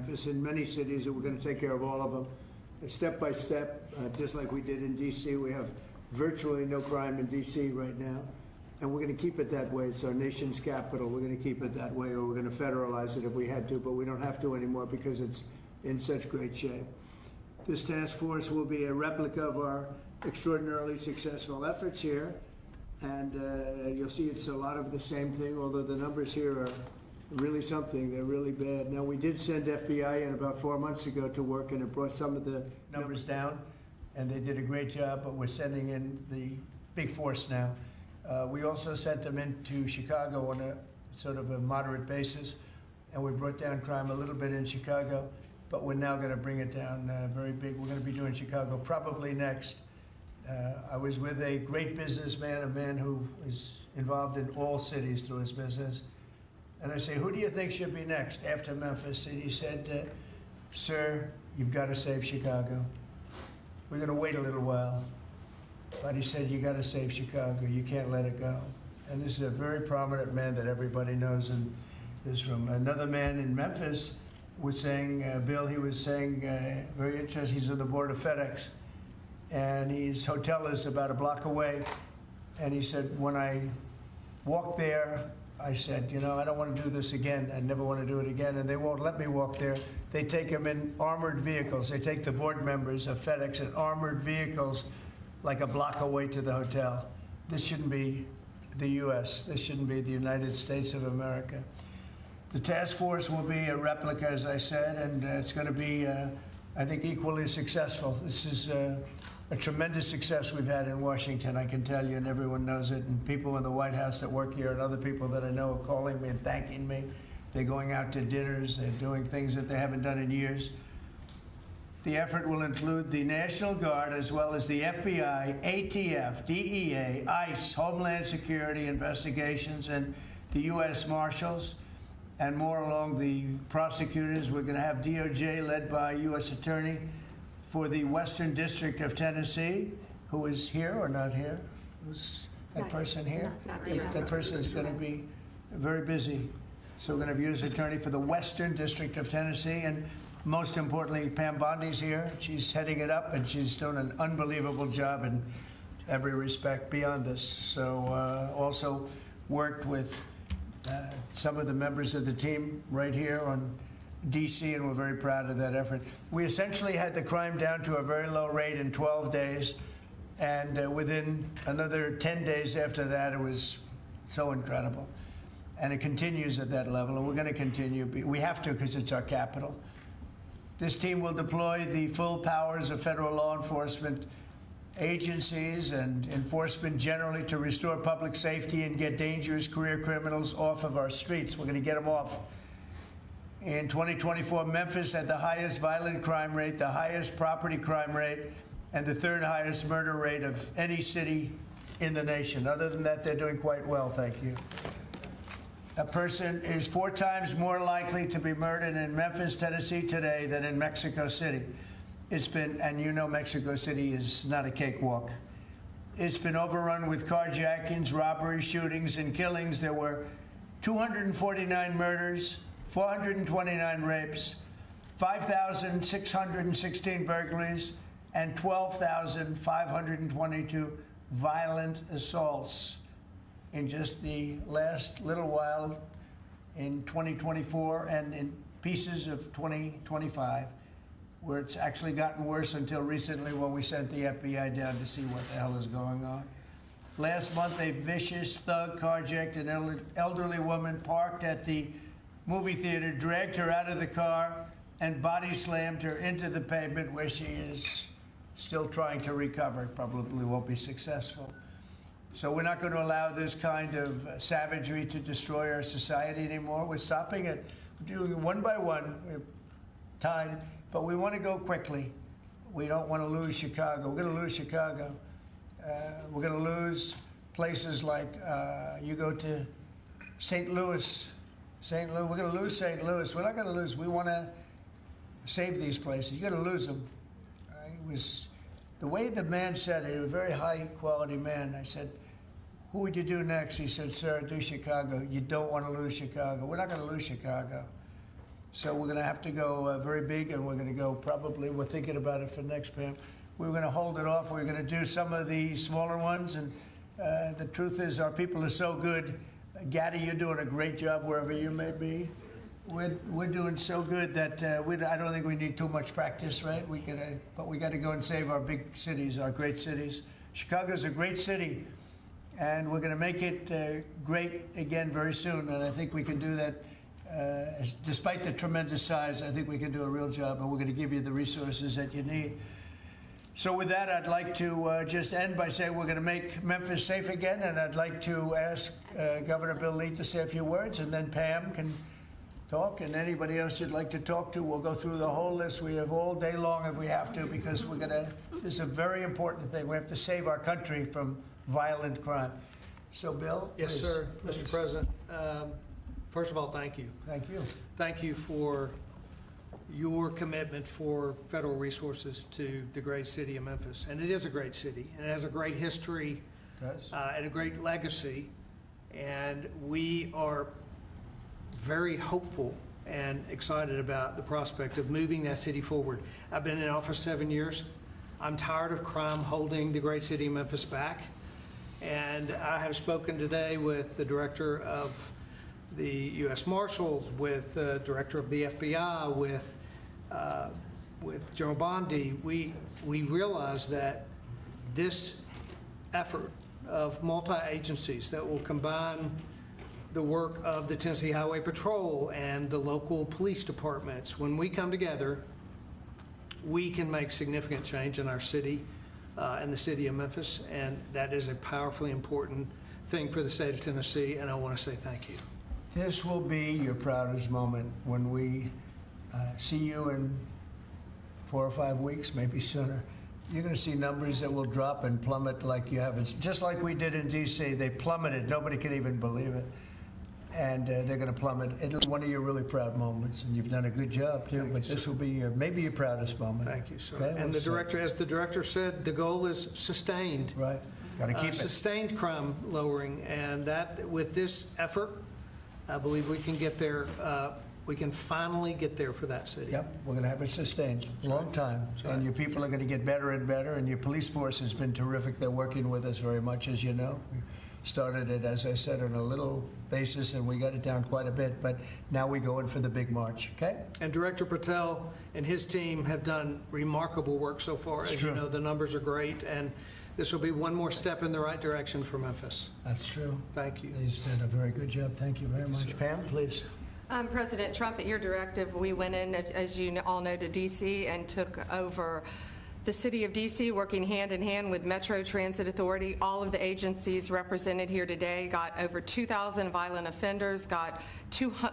Memphis, in many cities, and we're going to take care of all of them, step by step, just like we did in D.C. We have virtually no crime in D.C. right now, and we're going to keep it that way. It's our nation's capital. We're going to keep it that way, or we're going to federalize it if we had to, but we don't have to anymore because it's in such great shape. This task force will be a replica of our extraordinarily successful efforts here, and you'll see it's a lot of the same thing, although the numbers here are really something. They're really bad. Now, we did send FBI in about 4 months ago to work, and it brought some of the numbers down, and they did a great job, but we're sending in the big force now. We also sent them into Chicago on a sort of a moderate basis, and we brought down crime a little bit in Chicago, but we're now going to bring it down very big. We're going to be doing Chicago probably next. I was with a great businessman, a man who is involved in all cities through his business. And I say, who do you think should be next after Memphis? And he said, sir, you've got to save Chicago. We're going to wait a little while. But he said, you got to save Chicago. You can't let it go. And this is a very prominent man that everybody knows in this room. Another man in Memphis was saying, Bill, he was saying, very interesting, he's on the board of FedEx. And his hotel is about a block away. And he said, when I walked there, I said, you know, I don't want to do this again. I never want to do it again. And they won't let me walk there. They take them in armored vehicles. They take the board members of FedEx in armored vehicles like a block away to the hotel. This shouldn't be the U.S. This shouldn't be the United States of America. The task force will be a replica, as I said, and it's going to be, I think, equally successful. This is a tremendous success we've had in Washington, I can tell you, and everyone knows it. And people in the White House that work here and other people that I know are calling me and thanking me. They're going out to dinners. They're doing things that they haven't done in years. The effort will include the National Guard as well as the FBI, ATF, DEA, ICE, Homeland Security investigations, and the U.S. Marshals, and more along the prosecutors. We're going to have DOJ led by U.S. Attorney for the Western District of Tennessee, who is here or not here? Who's that person here? Not here. That person is going to be very busy. So we're going to have U.S. Attorney for the Western District of Tennessee, and most importantly, Pam Bondi's here. She's heading it up, and she's doing an unbelievable job in every respect beyond this. So also worked with some of the members of the team right here on D.C., and we're very proud of that effort. We essentially had the crime down to a very low rate in 12 days, and within another 10 days after that, it was so incredible. And it continues at that level, and we're going to continue. We have to, because it's our capital. This team will deploy the full powers of federal law enforcement agencies and enforcement generally to restore public safety and get dangerous career criminals off of our streets. We're going to get them off. In 2024, Memphis had the highest violent crime rate, the highest property crime rate, and the third highest murder rate of any city in the nation. Other than that, they're doing quite well, thank you. A person is 4 times more likely to be murdered in Memphis, Tennessee today than in Mexico City. It's been, and you know Mexico City is not a cakewalk. It's been overrun with carjackings, robberies, shootings, and killings. There were 249 murders, 429 rapes, 5,616 burglaries, and 12,522 violent assaults in just the last little while in 2024 and in pieces of 2025, where it's actually gotten worse until recently when we sent the FBI down to see what the hell is going on. Last month, a vicious thug carjacked an elderly woman parked at the movie theater, dragged her out of the car, and body slammed her into the pavement, where she is still trying to recover. Probably won't be successful. So we're not going to allow this kind of savagery to destroy our society anymore. We're stopping it. We're doing it one by one. We have time, but we want to go quickly. We don't want to lose Chicago. We're going to lose Chicago. We're going to lose places like you go to St. Louis. St. Louis. We're going to lose St. Louis. We're not going to lose. We want to save these places. You're going to lose them. It was the way the man said it. He was a very high-quality man. I said, "Who would you do next?" He said, "Sir, do Chicago." You don't want to lose Chicago. We're not going to lose Chicago. So we're going to have to go very big, and we're going to go probably, we're thinking about it for next, Pam. We're going to hold it off. We're going to do some of the smaller ones. And the truth is, our people are so good. Gaddy, you're doing a great job wherever you may be. We're doing so good that I don't think we need too much practice, right? But we got to go and save our big cities, our great cities. Chicago's a great city, and we're going to make it great again very soon. And I think we can do that. Despite the tremendous size, I think we can do a real job, and we're going to give you the resources that you need. So with that, I'd like to just end by saying we're going to make Memphis safe again, and I'd like to ask Governor Bill Lee to say a few words, and then Pam can talk, and anybody else you'd like to talk to. We'll go through the whole list. We have all day long if we have to, because this is a very important thing. We have to save our country from violent crime. So, Bill? Yes, please, sir. please. Mr. President, first of all, thank you. Thank you. Thank you for your commitment for federal resources to the great city of Memphis. And it is a great city, and it has a great history and a great legacy. And we are very hopeful and excited about the prospect of moving that city forward. I've been in office 7 years. I'm tired of crime holding the great city of Memphis back. And I have spoken today with the director of the U.S. Marshals, with the director of the FBI, with General Bondi. We realize that this effort of multi-agencies that will combine the work of the Tennessee Highway Patrol and the local police departments, when we come together, we can make significant change in our city and the city of Memphis, and that is a powerfully important thing for the state of Tennessee, and I want to say thank you. This will be your proudest moment when we see you in 4 or 5 weeks, maybe sooner. You're going to see numbers that will drop and plummet like you haven't. Just like we did in D.C., they plummeted. Nobody can even believe it. And they're going to plummet. It'll be one of your really proud moments, and you've done a good job, too. But this will be maybe your proudest moment. Thank you, sir. Okay? And the director, as the director said, the goal is sustained. Right. Got to keep it. Sustained crime lowering, and that with this effort, I believe we can get there. We can finally get there for that city. Yep, we're going to have it sustained. Long time. And your people are going to get better and better, and your police force has been terrific. They're working with us very much, as you know. We started it, as I said, on a little basis, and we got it down quite a bit, but now we go in for the big march, okay? And Director Patel and his team have done remarkable work so far. As you know, the numbers are great, and this will be one more step in the right direction for Memphis. That's true. Thank you. He's done a very good job. Thank you very much. Pam, please. President Trump, at your directive, we went in, as you all know, to D.C. and took over the city of D.C., working hand in hand with Metro Transit Authority. All of the agencies represented here today got over 2,000 violent offenders, got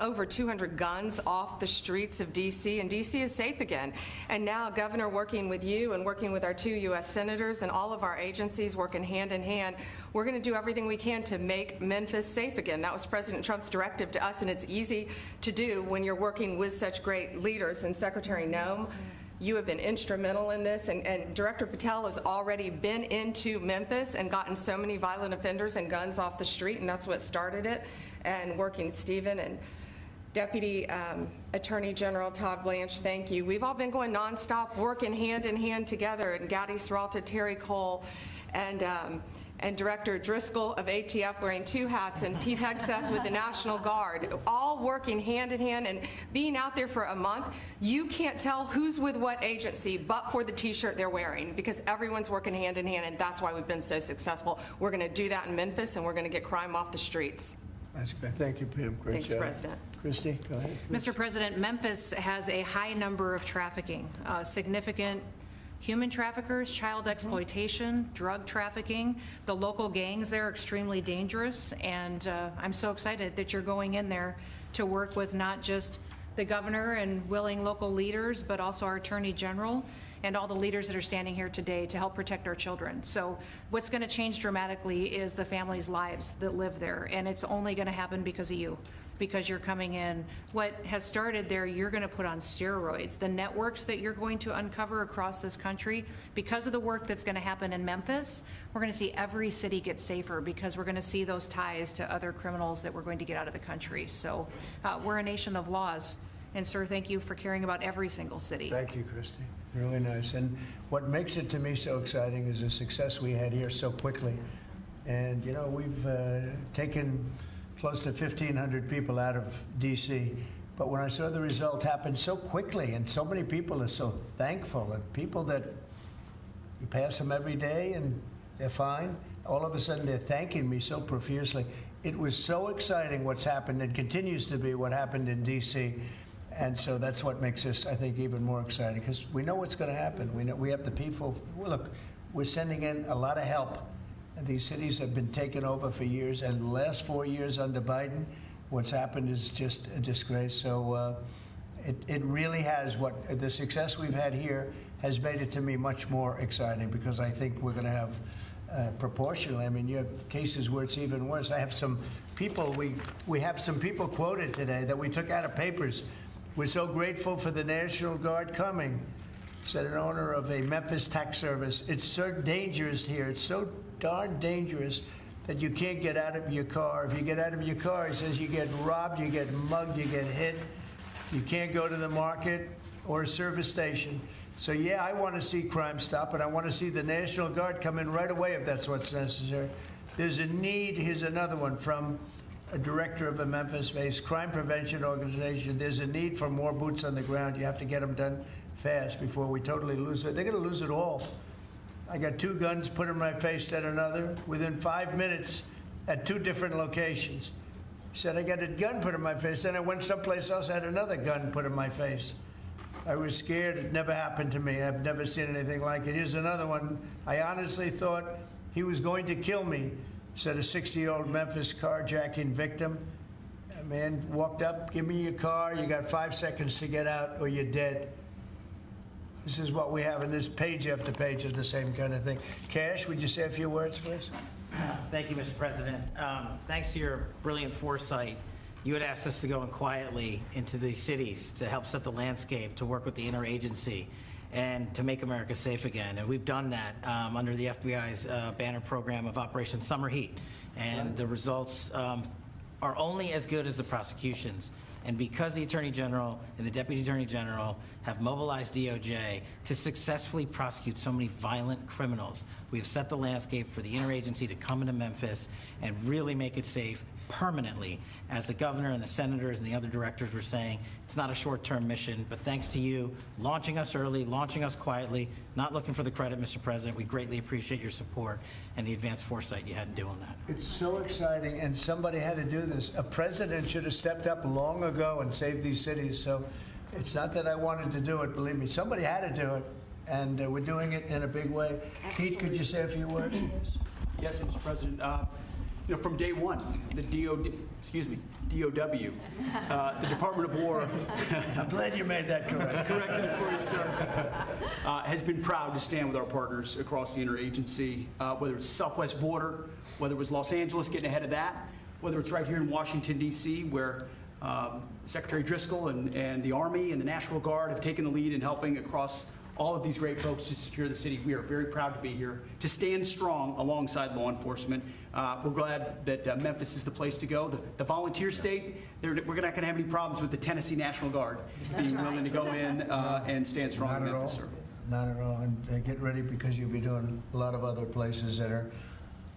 over 200 guns off the streets of D.C., and D.C. is safe again. And now, Governor, working with you and working with our 2 U.S. senators and all of our agencies working hand in hand, we're going to do everything we can to make Memphis safe again. That was President Trump's directive to us, and it's easy to do when you're working with such great leaders. And Secretary Noem, you have been instrumental in this, and Director Patel has already been into Memphis and gotten so many violent offenders and guns off the street, and that's what started it. And working with Stephen and Deputy Attorney General Todd Blanche, thank you. We've all been going nonstop, working hand in hand together, and Gaddy Serralta, Terry Cole, and Director Driscoll of ATF wearing 2 hats, and Pete Hegseth with the National Guard, all working hand in hand and being out there for a month. You can't tell who's with what agency but for the T-shirt they're wearing, because everyone's working hand in hand, and that's why we've been so successful. We're going to do that in Memphis, and we're going to get crime off the streets. That's great. Thank you, Pam. Great Thanks, job. President. Christy, go ahead. Mr. President, Memphis has a high number of trafficking, significant human traffickers, child exploitation, drug trafficking. The local gangs there are extremely dangerous, and I'm so excited that you're going in there to work with not just the governor and willing local leaders, but also our Attorney General and all the leaders that are standing here today to help protect our children. So what's going to change dramatically is the families' lives that live there, and it's only going to happen because of you, because you're coming in. What has started there, you're going to put on steroids. The networks that you're going to uncover across this country, because of the work that's going to happen in Memphis, we're going to see every city get safer, because we're going to see those ties to other criminals that we're going to get out of the country. So we're a nation of laws, And sir, thank you for caring about every single city. Thank you, Christy. Really nice. And what makes it to me so exciting is the success we had here so quickly. And, you know, we've taken close to 1,500 people out of D.C., but when I saw the result happen so quickly, and so many people are so thankful, and people that you pass them every day and they're fine, all of a sudden they're thanking me so profusely. It was so exciting what's happened, and continues to be what happened in D.C., and so that's what makes this, I think, even more exciting, because we know what's going to happen. We know we have the people. Look, we're sending in a lot of help. And these cities have been taken over for years, and the last 4 years under Biden, what's happened is just a disgrace. So it really has, what the success we've had here has made it to me much more exciting, because I think we're going to have proportionally. I mean, you have cases where it's even worse. I have some people, we have some people quoted today that we took out of papers. We're so grateful for the National Guard coming, said an owner of a Memphis tax service. It's so dangerous here. It's so darn dangerous that you can't get out of your car. If you get out of your car, he says you get robbed, you get mugged, you get hit. You can't go to the market or a service station. So yeah, I want to see crime stop, and I want to see the National Guard come in right away if that's what's necessary. There's a need. Here's another one from a director of a Memphis-based crime prevention organization. There's a need for more boots on the ground. You have to get them done fast before we totally lose it. They're going to lose it all. I got 2 guns put in my face, then another, within 5 minutes at 2 different locations. He said, I got a gun put in my face, then I went someplace else, had another gun put in my face. I was scared. It never happened to me. I've never seen anything like it. Here's another one. I honestly thought he was going to kill me, said a 60-year-old Memphis carjacking victim. A man walked up, give me your car, you got 5 seconds to get out or you're dead. This is what we have in this page after page of the same kind of thing. Cash, would you say a few words, please? Thank you, Mr. President. Thanks to your brilliant foresight, you had asked us to go in quietly into these cities to help set the landscape, to work with the interagency, and to make America safe again. And we've done that under the FBI's banner program of Operation Summer Heat. And the results are only as good as the prosecutions. And because the Attorney General and the Deputy Attorney General have mobilized DOJ to successfully prosecute so many violent criminals, we have set the landscape for the interagency to come into Memphis and really make it safe permanently. As the governor and the senators and the other directors were saying, it's not a short-term mission, but thanks to you launching us early, launching us quietly, not looking for the credit, Mr. President, we greatly appreciate your support and the advanced foresight you had in doing that. It's so exciting, and somebody had to do this. A president should have stepped up long ago and saved these cities. So it's not that I wanted to do it, believe me. Somebody had to do it, and we're doing it in a big way. Absolutely. Pete, could you say a few words, please? Yes, Mr. President. You know, from day one, the DOW, the Department of War, I'm glad you made that correct. correcting it for you, sir, has been proud to stand with our partners across the interagency, whether it's the Southwest border, whether it was Los Angeles getting ahead of that, whether it's right here in Washington, D.C., where Secretary Driscoll and the Army and the National Guard have taken the lead in helping across all of these great folks to secure the city. We are very proud to be here, to stand strong alongside law enforcement. We're glad that Memphis is the place to go. The volunteer state, we're not going to have any problems with the Tennessee National Guard being willing to go in and stand strong in Memphis, sir. Not at all. And get ready, because you'll be doing a lot of other places that are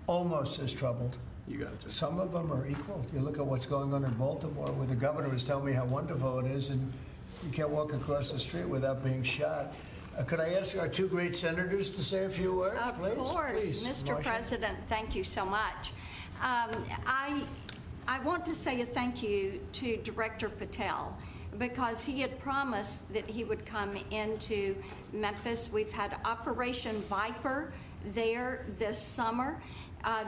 almost as troubled. You got it, sir. Some of them are equal. You look at what's going on in Baltimore, where the governor was telling me how wonderful it is, and you can't walk across the street without being shot. Could I ask our 2 great senators to say a few words, please? Of course. Please, Mr. Marcia. President, thank you so much. I want to say a thank you to Director Patel, because he had promised that he would come into Memphis. We've had Operation Viper there this summer.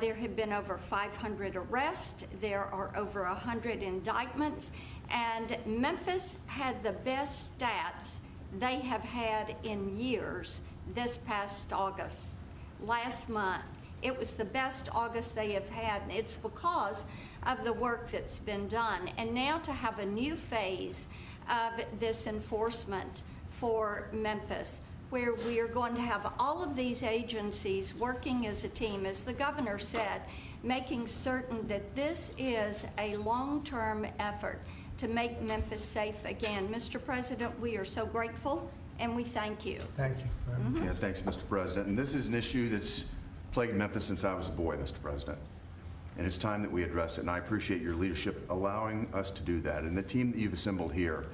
There have been over 500 arrests. There are over 100 indictments. And Memphis had the best stats they have had in years this past August. Last month, it was the best August they have had, and it's because of the work that's been done. And now to have a new phase of this enforcement for Memphis, where we are going to have all of these agencies working as a team, as the governor said, making certain that this is a long-term effort to make Memphis safe again. Mr. President, we are so grateful, and we thank you. Thank you very much. Yeah, thanks, Mr. President. And this is an issue that's plagued Memphis since I was a boy, Mr. President. And it's time that we addressed it, and I appreciate your leadership allowing us to do that. And the team that you've assembled here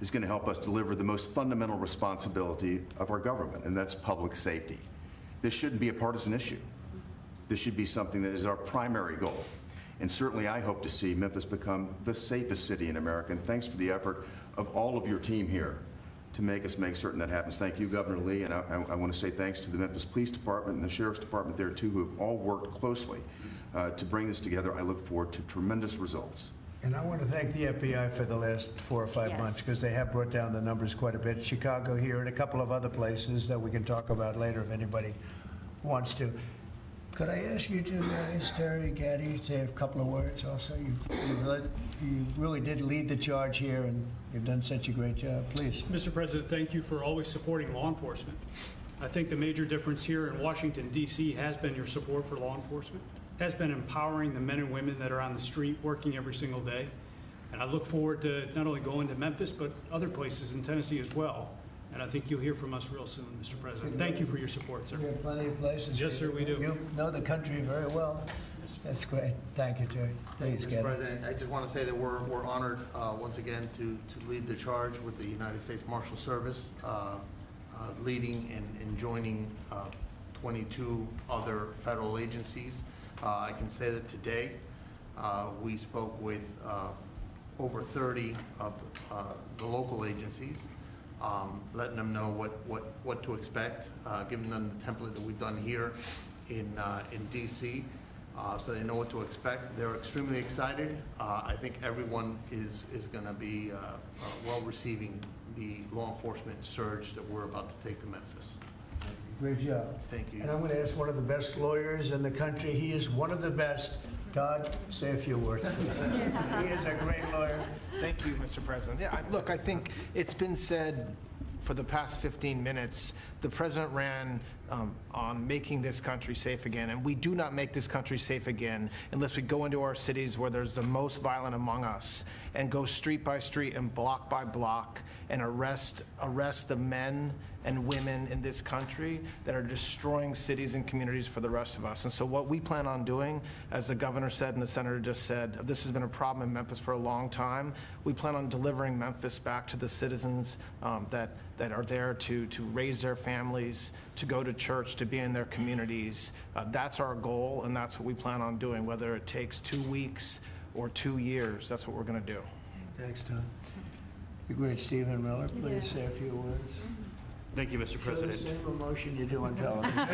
is going to help us deliver the most fundamental responsibility of our government, and that's public safety. This shouldn't be a partisan issue. This should be something that is our primary goal. And certainly I hope to see Memphis become the safest city in America. And thanks for the effort of all of your team here to make certain that happens. Thank you, Governor Lee, and I want to say thanks to the Memphis Police Department and the Sheriff's Department there too, who have all worked closely to bring this together. I look forward to tremendous results. And I want to thank the FBI for the last 4 or 5 months, Yes. because they have brought down the numbers quite a bit. Chicago here and a couple of other places that we can talk about later if anybody wants to. Could I ask you two guys, Terry, Gaddy, to say a couple of words also? You really did lead the charge here, and you've done such a great job. Please. Mr. President, thank you for always supporting law enforcement. I think the major difference here in Washington, D.C. has been your support for law enforcement, has been empowering the men and women that are on the street working every single day. And I look forward to not only going to Memphis, but other places in Tennessee as well. And I think you'll hear from us real soon, Mr. President. Thank you for your support, sir. We have plenty of places. Yes, sir, we do. You know the country very well. That's great. Thank you, Terry. Please, Mr. Gaddy. President, I just want to say that we're honored once again to lead the charge with the United States Marshal Service, leading and joining 22 other federal agencies. I can say that today we spoke with over 30 of the local agencies, letting them know what to expect, giving them the template that we've done here in DC, so they know what to expect. They're extremely excited. I think everyone is going to be well receiving the law enforcement surge that we're about to take to Memphis. Great job. Thank you. And I'm going to ask one of the best lawyers in the country. He is one of the best. Todd, say a few words, please. He is a great lawyer. Thank you, Mr. President. Yeah, look, I think it's been said for the past 15 minutes, the president ran on making this country safe again, and we do not make this country safe again unless we go into our cities where there's the most violent among us and go street by street and block by block and arrest the men and women in this country that are destroying cities and communities for the rest of us. And so what we plan on doing, as the governor said and the senator just said, this has been a problem in Memphis for a long time. We plan on delivering Memphis back to the citizens that are there to raise their families, to go to church, to be in their communities. That's our goal, and that's what we plan on doing, whether it takes 2 weeks or 2 years. That's what we're going to do. Thanks, Todd. The great Stephen Miller, please say a few words. Thank you, Mr. Show the President. same emotion you do on television.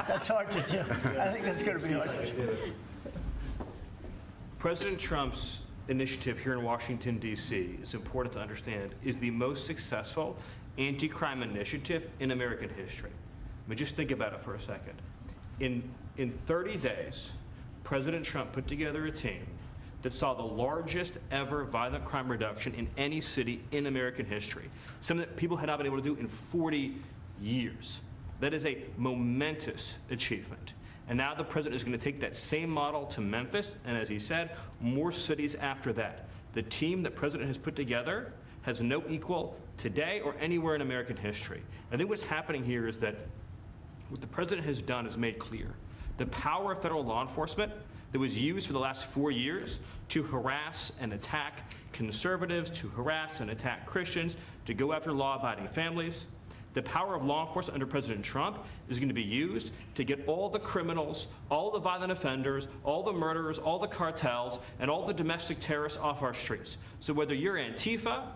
That's hard to do. I think that's going to be hard to do. President Trump's initiative here in Washington, D.C., is important to understand, is the most successful anti-crime initiative in American history. I mean, just think about it for a second. In 30 days, President Trump put together a team that saw the largest ever violent crime reduction in any city in American history, something that people had not been able to do in 40 years. That is a momentous achievement. And now the president is going to take that same model to Memphis, and as he said, more cities after that. The team that president has put together has no equal today or anywhere in American history. I think what's happening here is that what the president has done is made clear. The power of federal law enforcement that was used for the last 4 years to harass and attack conservatives, to harass and attack Christians, to go after law-abiding families. The power of law enforcement under President Trump is going to be used to get all the criminals, all the violent offenders, all the murderers, all the cartels, and all the domestic terrorists off our streets. So whether you're Antifa,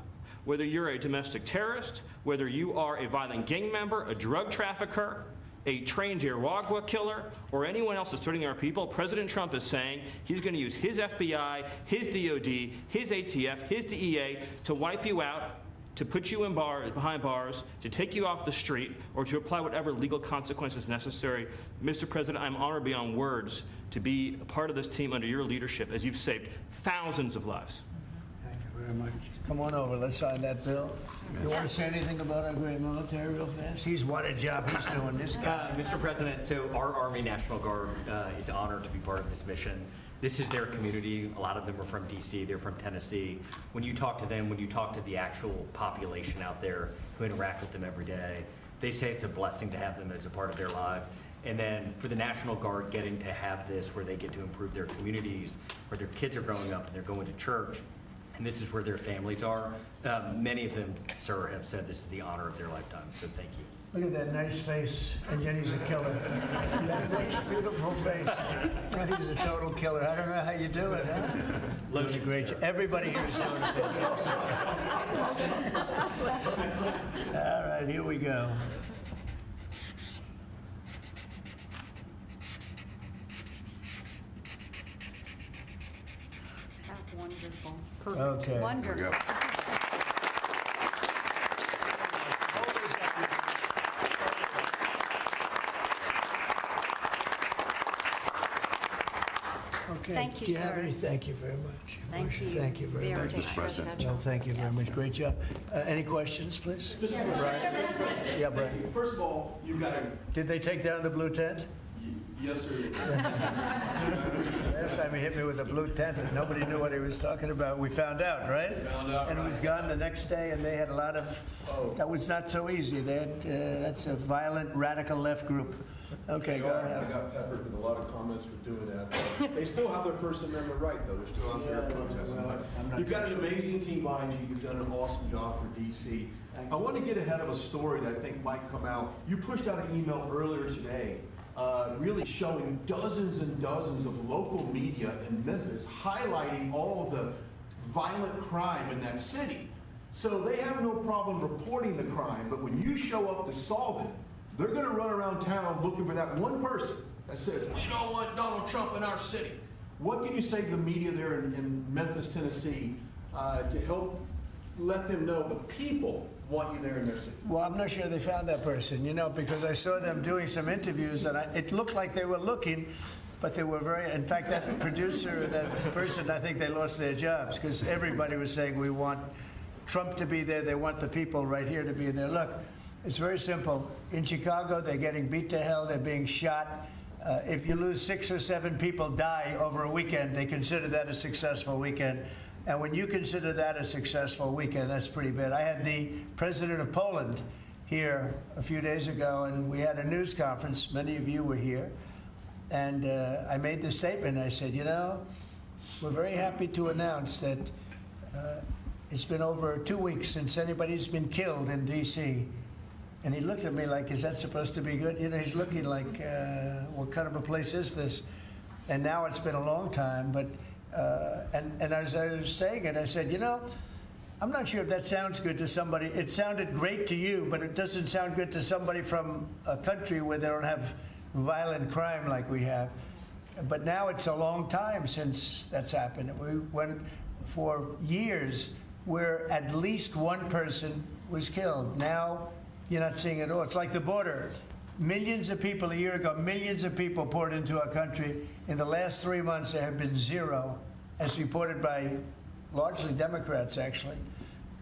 whether you're a domestic terrorist, whether you are a violent gang member, a drug trafficker, a trained Iraqwa killer, or anyone else that's threatening our people, President Trump is saying he's going to use his FBI, his DOD, his ATF, his DEA to wipe you out, to put you behind bars, to take you off the street, or to apply whatever legal consequences necessary. Mr. President, I'm honored beyond words to be a part of this team under your leadership as you've saved thousands of lives. Thank you very much. Come on over. Let's sign that bill. You want to say anything about our great military real fast? He's what a job he's doing, this guy. Mr. President, so our Army National Guard is honored to be part of this mission. This is their community. A lot of them are from DC, they're from Tennessee. When you talk to them, when you talk to the actual population out there who interact with them every day, they say it's a blessing to have them as a part of their life. And then for the National Guard getting to have this where they get to improve their communities, where their kids are growing up and they're going to church, and this is where their families are. Many of them, sir, have said this is the honor of their lifetime, so thank you. Look at that nice face, and yet he's a killer. That nice, beautiful face, and he's a total killer. I don't know how you do it, huh? Doing a great job. Everybody here is doing a fantastic job. All right, here we go. Wonderful. Okay. Wonderful. Okay. Thank you, Do you have sir. any? Thank you very much. Thank you. Thank you very much. Mr. President. No, thank you very much. Great job. Any questions, please? Brian? Yeah, Brian. First of all, you've got to. Did they take down the blue tent? Yes, sir. Last time he hit me with a blue tent and nobody knew what he was talking about. We found out, right? Found out, And it was right. gone the next day, and they had a lot of, that was not so easy. They had, that's a violent, radical left group. Okay, go I ahead. got peppered with a lot of comments for doing that. They still have their First Amendment right, though. They're still out there protesting. well, I'm not You've got so an sure. amazing team behind you. You've done an awesome job for DC. I want to get ahead of a story that I think might come out. You pushed out an email earlier today really showing dozens and dozens of local media in Memphis highlighting all of the violent crime in that city. So they have no problem reporting the crime, but when you show up to solve it, they're going to run around town looking for that one person that says, we don't want Donald Trump in our city. What can you say to the media there in Memphis, Tennessee, to help let them know the people want you there in their city? Well, I'm not sure they found that person, you know, because I saw them doing some interviews, and it looked like they were looking, but they were very, in fact, that producer, that person, I think they lost their jobs, because everybody was saying, we want Trump to be there, they want the people right here to be there. Look, it's very simple. In Chicago, they're getting beat to hell, they're being shot. If you lose 6 or 7 people die over a weekend, they consider that a successful weekend. And when you consider that a successful weekend, that's pretty bad. I had the president of Poland here a few days ago, and we had a news conference. Many of you were here. And I made the statement. I said, you know, we're very happy to announce that it's been over 2 weeks since anybody's been killed in D.C. And he looked at me like, is that supposed to be good? You know, he's looking like, what kind of a place is this? And now it's been a long time, but, and as I was saying it, I said, you know, I'm not sure if that sounds good to somebody. It sounded great to you, but it doesn't sound good to somebody from a country where they don't have violent crime like we have. But now it's a long time since that's happened. We went for years where at least one person was killed. Now, you're not seeing it all. It's like the border. Millions of people a year ago, millions of people poured into our country. In the last 3 months, there have been 0, as reported by largely Democrats, actually.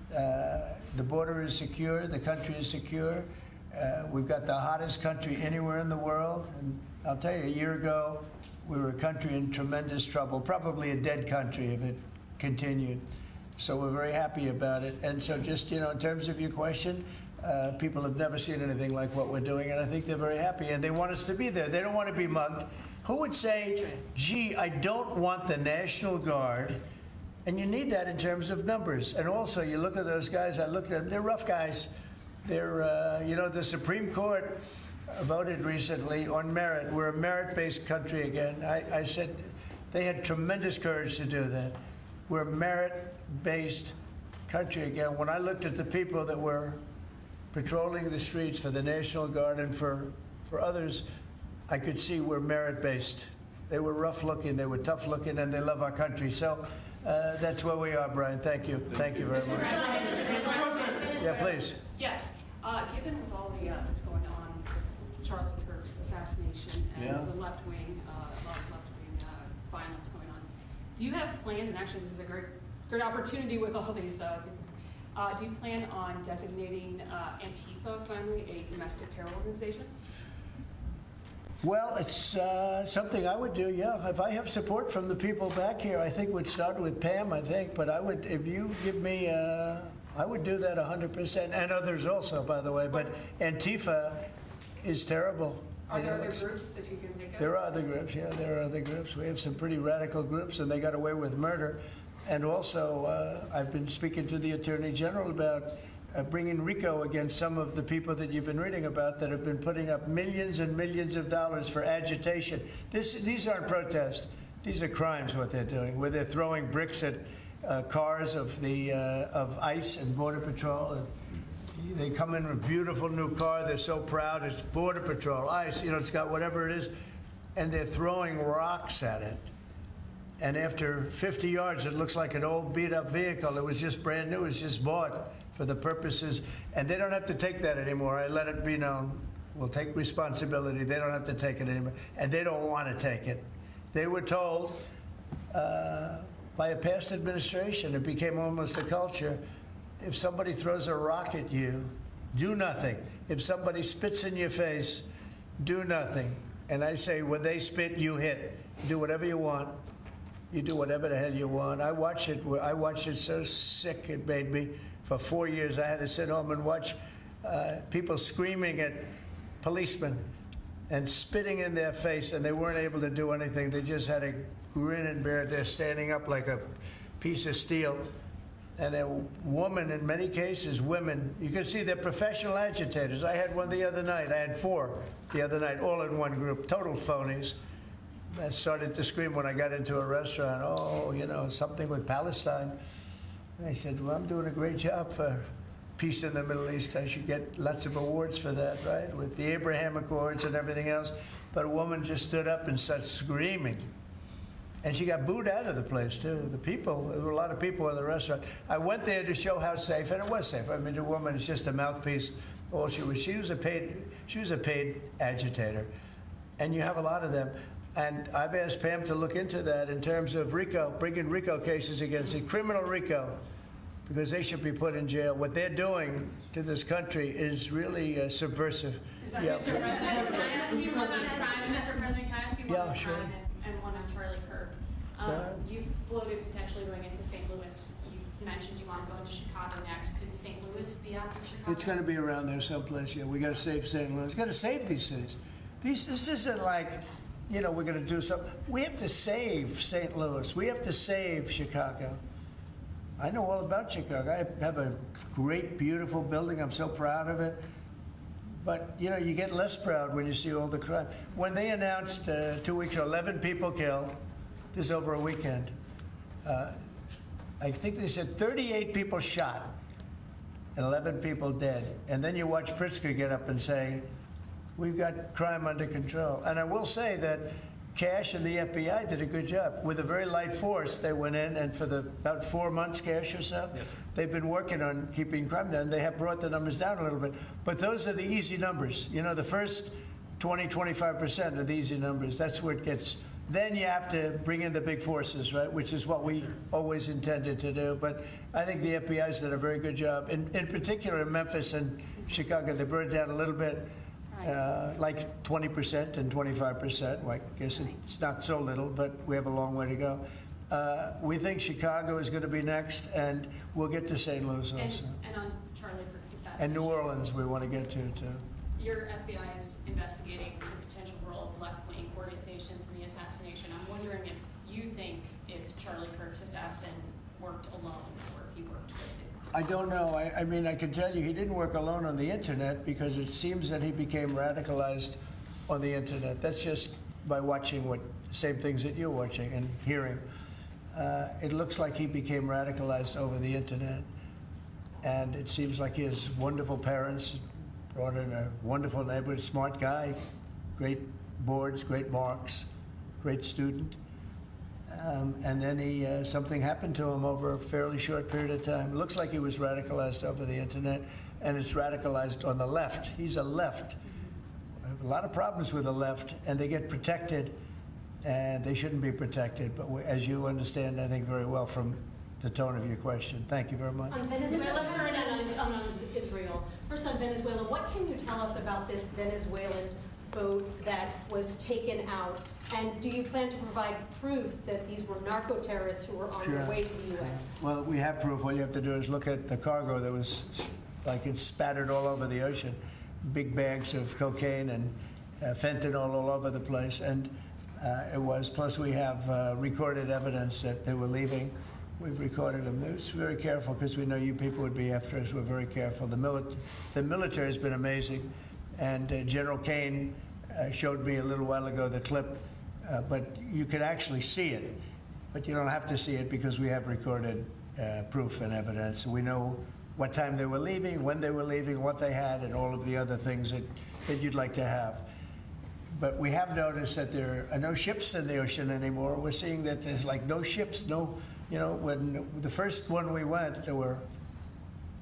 The border is secure. The country is secure. We've got the hottest country anywhere in the world. And I'll tell you, a year ago, we were a country in tremendous trouble, probably a dead country if it continued. So we're very happy about it. And so just, you know, in terms of your question, people have never seen anything like what we're doing, and I think they're very happy, and they want us to be there. They don't want to be mugged. Who would say, gee, I don't want the National Guard? And you need that in terms of numbers. And also, you look at those guys, I looked at them, they're rough guys. They're, you know, the Supreme Court voted recently on merit. We're a merit-based country again. I said they had tremendous courage to do that. We're a merit-based country again. When I looked at the people that were patrolling the streets for the National Guard and for others, I could see we're merit-based. They were rough-looking, they were tough-looking, and they love our country. So that's where we are, Brian. Thank you. Thank you very much. Yeah, please. Yes. Given with all the that's going on with Charlie Kirk's assassination and the left-wing, a lot of left-wing violence going on, do you have plans, and actually this is a great opportunity with all these do you plan on designating Antifa finally a domestic terror organization? Well, it's something I would do, yeah. If I have support from the people back here, I think we'd start with Pam, I think. But I would, if you give me, I would do that 100%, and others also, by the way. But Antifa is terrible. Are there other groups that you can think of? There are other groups, yeah, there are other groups. We have some pretty radical groups, and they got away with murder. And also, I've been speaking to the Attorney General about bringing RICO against some of the people that you've been reading about that have been putting up millions and millions of dollars for agitation. These aren't protests. These are crimes, what they're doing, where they're throwing bricks at cars of ICE and Border Patrol. And they come in with a beautiful new car. They're so proud. It's Border Patrol, ICE, it's got whatever it is. And they're throwing rocks at it. And after 50 yards, it looks like an old beat-up vehicle. It was just brand new. It was just bought for the purposes. And they don't have to take that anymore. I let it be known. We'll take responsibility. They don't have to take it anymore. And they don't want to take it. They were told by a past administration, it became almost a culture, if somebody throws a rock at you, do nothing. If somebody spits in your face, do nothing. And I say, when they spit, you hit. Do whatever you want. You do whatever the hell you want. I watched it so sick it made me. For 4 years, I had to sit home and watch people screaming at policemen and spitting in their face, and they weren't able to do anything. They just had a grin and bear it. They're standing up like a piece of steel. And a woman, in many cases, women, you can see they're professional agitators. I had one the other night. I had 4 the other night, all in one group, total phonies. I started to scream when I got into a restaurant, something with Palestine. And I said, well, I'm doing a great job for peace in the Middle East. I should get lots of awards for that, right? With the Abraham Accords and everything else. But a woman just stood up and started screaming. And she got booed out of the place, too. There were a lot of people in the restaurant. I went there to show how safe, and it was safe. I mean, the woman is just a mouthpiece. All she was a paid agitator. And you have a lot of them. And I've asked Pam to look into that in terms of RICO, bringing RICO cases against it, criminal RICO, because they should be put in jail. What they're doing to this country is really subversive. Mr. President, can I ask you one on crime? Mr. President, can I ask you one on crime and one on Charlie Kirk? You floated potentially going into St. Louis. You mentioned you want to go into Chicago next. Could St. Louis be after Chicago? It's going to be around there someplace. Yeah, we got to save St. Louis. We got to save these cities. This isn't like, we're going to do something. We have to save St. Louis. We have to save Chicago. I know all about Chicago. I have a great, beautiful building. I'm so proud of it. But, you get less proud when you see all the crime. When they announced 2 weeks ago, 11 people killed, this is over a weekend. I think they said 38 people shot and 11 people dead. And then you watch Pritzker get up and say, we've got crime under control. And I will say that Cash and the FBI did a good job. With a very light force, they went in, and for about 4 months, Cash or so, they've been working on keeping crime down. They have brought the numbers down a little bit. But those are the easy numbers. The first 20, 25% are the easy numbers. That's where it gets. Then you have to bring in the big forces, right, which is what we always intended to do. But I think the FBI's done a very good job. In particular, in Memphis and Chicago, they brought it down a little bit. Like 20% and 25%. Well, I guess it's not so little, but we have a long way to go. We think Chicago is going to be next, and we'll get to St. Louis also. And on Charlie Kirk's assassination. And New Orleans we want to get to, too. Your FBI is investigating the potential role of left-wing organizations in the assassination. I'm wondering if you think if Charlie Kirk's assassin worked alone or if he worked with it. I don't know. I mean, I can tell you he didn't work alone on the internet, because it seems that he became radicalized on the internet. That's just by watching same things that you're watching and hearing. It looks like he became radicalized over the internet. And it seems like he has wonderful parents, brought in a wonderful neighborhood, smart guy, great boards, great marks, great student. And then something happened to him over a fairly short period of time. It looks like he was radicalized over the internet, and it's radicalized on the left. He's a left. I have a lot of problems with the left, and they get protected, and they shouldn't be protected. But as you understand, I think, very well from the tone of your question. Thank you very much. On Venezuela, sir, and on Israel. First on Venezuela, what can you tell us about this Venezuelan boat that was taken out? And do you plan to provide proof that these were narco-terrorists who were on Sure. their way to the U.S.? Well, we have proof. All you have to do is look at the cargo that was, like, it's spattered all over the ocean. Big bags of cocaine and fentanyl all over the place. And it was, plus we have recorded evidence that they were leaving. We've recorded them. It was very careful because we know you people would be after us. We're very careful. The military has been amazing. And General Kane showed me a little while ago the clip, but you could actually see it. But you don't have to see it because we have recorded proof and evidence. We know what time they were leaving, when they were leaving, what they had, and all of the other things that you'd like to have. But we have noticed that there are no ships in the ocean anymore. We're seeing that there's like no ships, no, you know, when the first one we went, there were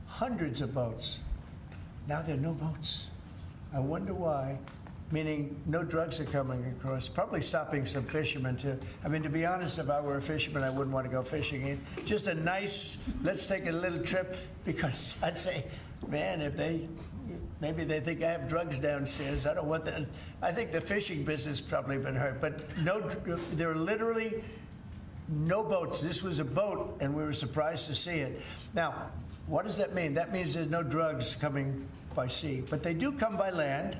hundreds of boats. Now there are no boats. I wonder why. Meaning no drugs are coming across, probably stopping some fishermen too. I mean, to be honest, if I were a fisherman, I wouldn't want to go fishing. Just a nice, let's take a little trip, because I'd say, man, if maybe they think I have drugs downstairs. I don't want that. I think the fishing business probably been hurt, but there are literally no boats. This was a boat, and we were surprised to see it. Now, what does that mean? That means there's no drugs coming by sea, but they do come by land.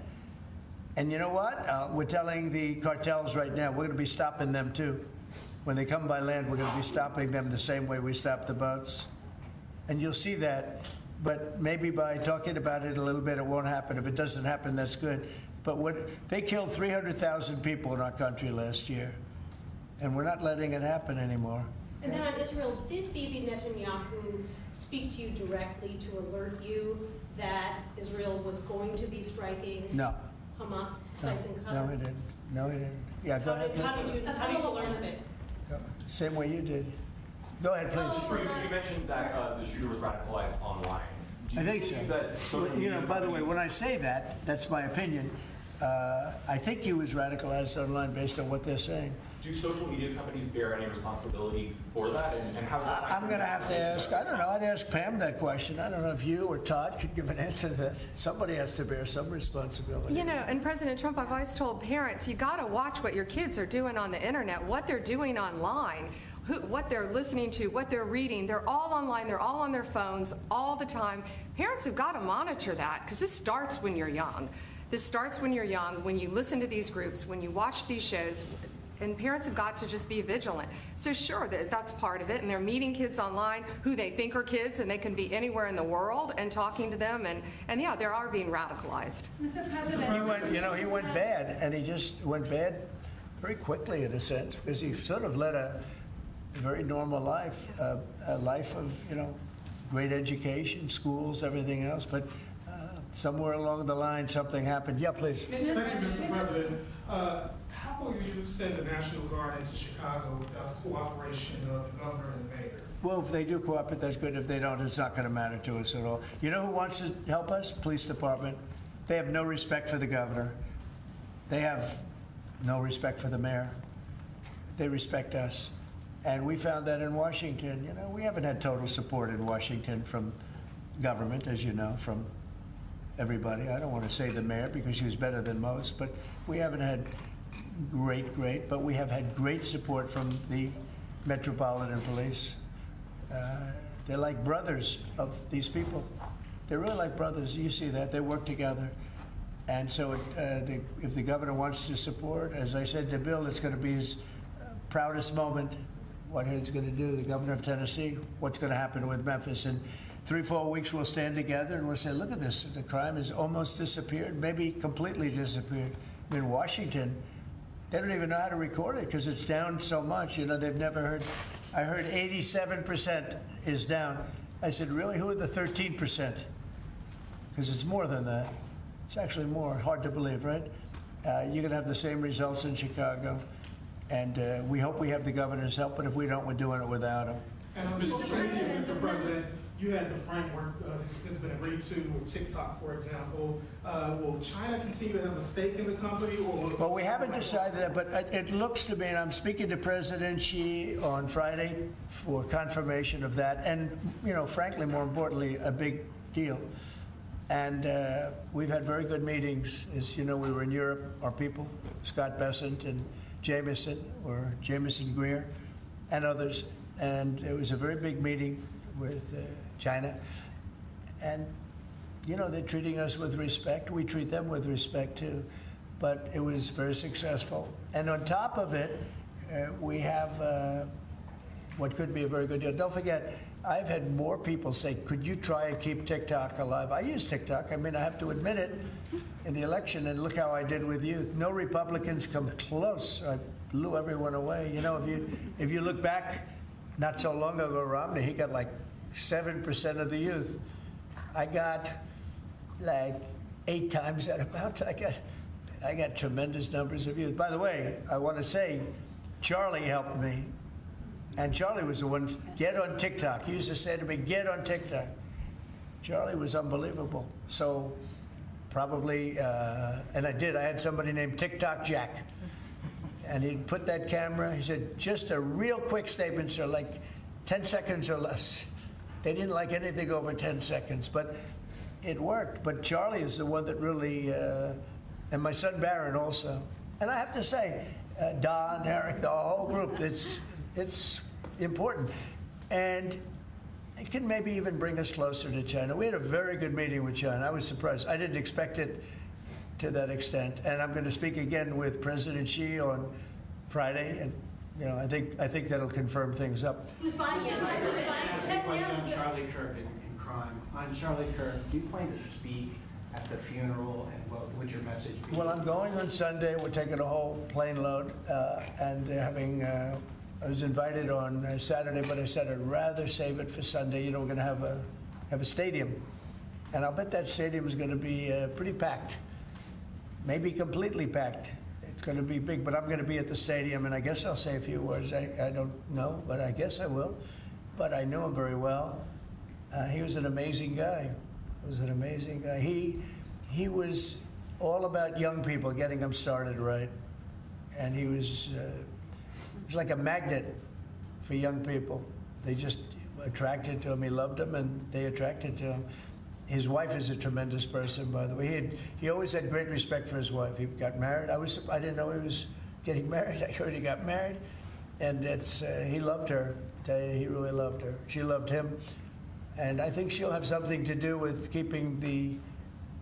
And you know what? We're telling the cartels right now, we're going to be stopping them too. When they come by land, we're going to be stopping them the same way we stop the boats. And you'll see that. But maybe by talking about it a little bit, it won't happen. If it doesn't happen, that's good. But they killed 300,000 people in our country last year. And we're not letting it happen anymore. And then on Israel, did Bibi Netanyahu speak to you directly to alert you that Israel was going to be striking Hamas sites in Qatar? No, he didn't. No, he didn't. Yeah, go ahead. How did you learn of it? Same way you did. Go ahead, please. You mentioned that the shooter was radicalized online. I think so. You know, by the way, when I say that, that's my opinion. I think he was radicalized online based on what they're saying. Do social media companies bear any responsibility for that? And how does that? I'm going to have to ask, I don't know, I'd ask Pam that question. I don't know if you or Todd could give an answer to that. Somebody has to bear some responsibility. You know, and President Trump, I've always told parents, you got to watch what your kids are doing on the internet, what they're doing online, what they're listening to, what they're reading. They're all online, they're all on their phones all the time. Parents have got to monitor that, because this starts when you're young. This starts when you're young, when you listen to these groups, when you watch these shows. And parents have got to just be vigilant. So sure, that's part of it. And they're meeting kids online who they think are kids, and they can be anywhere in the world, and talking to them. And yeah, they are being radicalized. Mr. President. He went bad, and he just went bad very quickly in a sense, because he sort of led a very normal life, a life of, great education, schools, everything else. But somewhere along the line, something happened. Yeah, please. Thank you, Mr. President. How will you send the National Guard into Chicago without cooperation of the governor and the mayor? Well, if they do cooperate, that's good. If they don't, it's not going to matter to us at all. You know who wants to help us? Police department. They have no respect for the governor. They have no respect for the mayor. They respect us. And we found that in Washington. We haven't had total support in Washington from government, as you know, from everybody. I don't want to say the mayor because she was better than most, but we haven't had great, but we have had great support from the Metropolitan Police. They're like brothers of these people. They're really like brothers. You see that. They work together. And so if the governor wants to support, as I said to Bill, it's going to be his proudest moment, what he's going to do, the governor of Tennessee, what's going to happen with Memphis. And 3-4 weeks we'll stand together and we'll say, look at this, the crime has almost disappeared, maybe completely disappeared. I mean, Washington, they don't even know how to record it because it's down so much. They've never heard. I heard 87% is down. I said, really, who are the 13%? Because it's more than that. It's actually more. Hard to believe, right? You're going to have the same results in Chicago. And we hope we have the governor's help, but if we don't, we're doing it without him. And on social media, Mr. President, you had the framework that's been agreed to with TikTok, for example. Will China continue to have a stake in the company? Well, we haven't decided that, but it looks to me, and I'm speaking to President Xi on Friday for confirmation of that, and, frankly, more importantly, a big deal. And we've had very good meetings. As you know, we were in Europe, our people, Scott Bessent and Jameson, or Jameson Greer, and others. And it was a very big meeting with China. And, you know, they're treating us with respect. We treat them with respect, too. But it was very successful. And on top of it, we have what could be a very good deal. Don't forget, I've had more people say, could you try and keep TikTok alive? I use TikTok. I mean, I have to admit it in the election, and look how I did with youth. No Republicans come close. I blew everyone away. You know, if you look back not so long ago, Romney, he got like 7% of the youth. I got like 8 times that amount. I got tremendous numbers of youth. By the way, I want to say, Charlie helped me. And Charlie was the one, get on TikTok. He used to say to me, get on TikTok. Charlie was unbelievable. So probably, and I did. I had somebody named TikTok Jack. And he'd put that camera, he said, just a real quick statement, sir, like 10 seconds or less. They didn't like anything over 10 seconds, but it worked. But Charlie is the one that really, and my son Barron also. And I have to say, Don, Eric, the whole group, it's important. And it can maybe even bring us closer to China. We had a very good meeting with China. I was surprised. I didn't expect it to that extent. And I'm going to speak again with President Xi on Friday. And, you know, I think that'll confirm things up. Who's buying it? On Charlie Kirk in crime. On Charlie Kirk, do you plan to speak at the funeral, and what would your message be? Well, I'm going on Sunday. We're taking a whole plane load, and having. I was invited on Saturday, but I said I'd rather save it for Sunday. You know, we're going to have a stadium, and I'll bet that stadium is going to be pretty packed, maybe completely packed. It's going to be big, but I'm going to be at the stadium, and I guess I'll say a few words. I don't know, but I guess I will. But I knew him very well. He was an amazing guy. He was an amazing guy. He was all about young people, getting them started right, and he was like a magnet for young people. They just attracted to him. He loved them, and they attracted to him. His wife is a tremendous person, by the way. He always had great respect for his wife. He got married. I didn't know he was getting married. I heard he got married, and he loved her. I tell you, he really loved her. She loved him, and I think she'll have something to do with keeping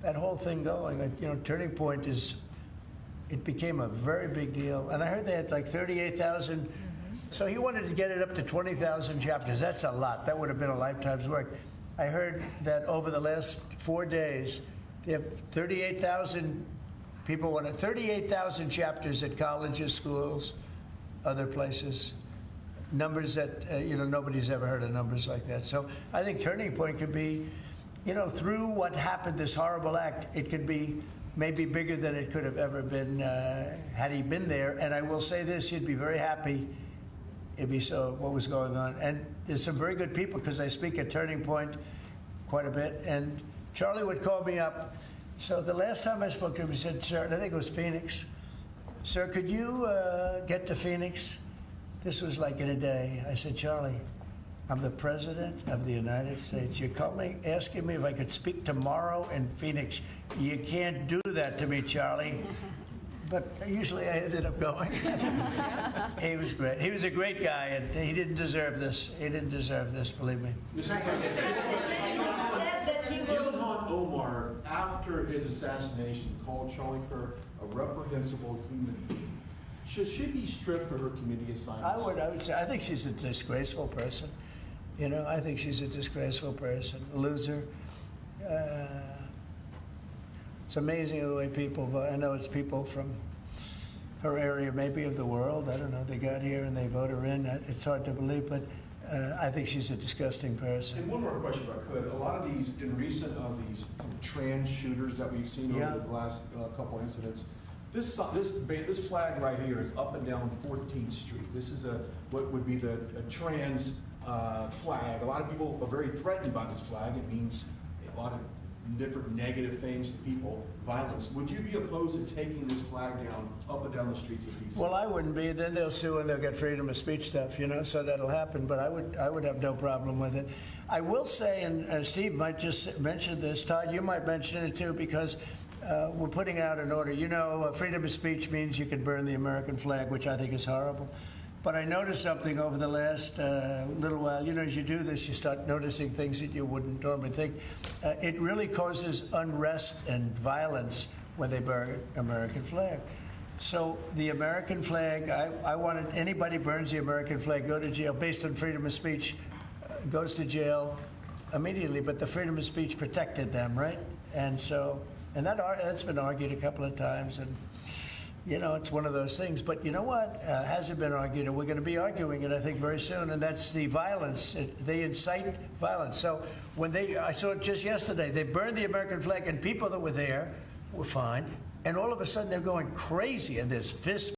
that whole thing going. You know, Turning Point it became a very big deal. And I heard they had like 38,000. So he wanted to get it up to 20,000 chapters. That's a lot. That would have been a lifetime's work. I heard that over the last 4 days, they have 38,000 people wanted 38,000 chapters at colleges, schools, other places. Numbers that, nobody's ever heard of numbers like that. So I think Turning Point could be, through what happened, this horrible act, it could be maybe bigger than it could have ever been had he been there. And I will say this, he'd be very happy if he saw what was going on. And there's some very good people, because I speak at Turning Point quite a bit. And Charlie would call me up. So the last time I spoke to him, he said, sir, I think it was Phoenix. Sir, could you get to Phoenix? This was like in a day. I said, Charlie, I'm the President of the United States. You're coming, asking me if I could speak tomorrow in Phoenix. You can't do that to me, Charlie. But usually I ended up going. He was great. He was a great guy, and he didn't deserve this. He didn't deserve this, believe me. Ilhan Omar, after his assassination, called Charlie Kirk a reprehensible human being. Should she be stripped of her community assignments? I would say, I think she's a disgraceful person. I think she's a disgraceful person, a loser. It's amazing the way people vote. I know it's people from her area, maybe of the world. I don't know. They got here and they vote her in. It's hard to believe, but I think she's a disgusting person. And one more question, if I could. A lot of these, in recent of these trans shooters that we've seen over the last couple incidents, this flag right here is up and down 14th Street. This is what would be a trans flag. A lot of people are very threatened by this flag. It means a lot of different negative things to people, violence. Would you be opposed to taking this flag down up and down the streets of DC? Well, I wouldn't be. Then they'll sue and they'll get freedom of speech stuff, you know, so that'll happen. But I would have no problem with it. I will say, and Steve might just mention this, Todd, you might mention it too, because we're putting out an order. You know, freedom of speech means you can burn the American flag, which I think is horrible. But I noticed something over the last little while. You know, as you do this, you start noticing things that you wouldn't normally think. It really causes unrest and violence when they burn American flag. So the American flag, I wanted anybody burns the American flag, go to jail based on freedom of speech, goes to jail immediately. But the freedom of speech protected them, right? And so, and that's been argued a couple of times. And you know, it's one of those things. But you know what? Hasn't been argued, and we're going to be arguing it, I think, very soon. And that's the violence. They incite violence. So when I saw it just yesterday, they burned the American flag, and people that were there were fine. And all of a sudden, they're going crazy, and there's fists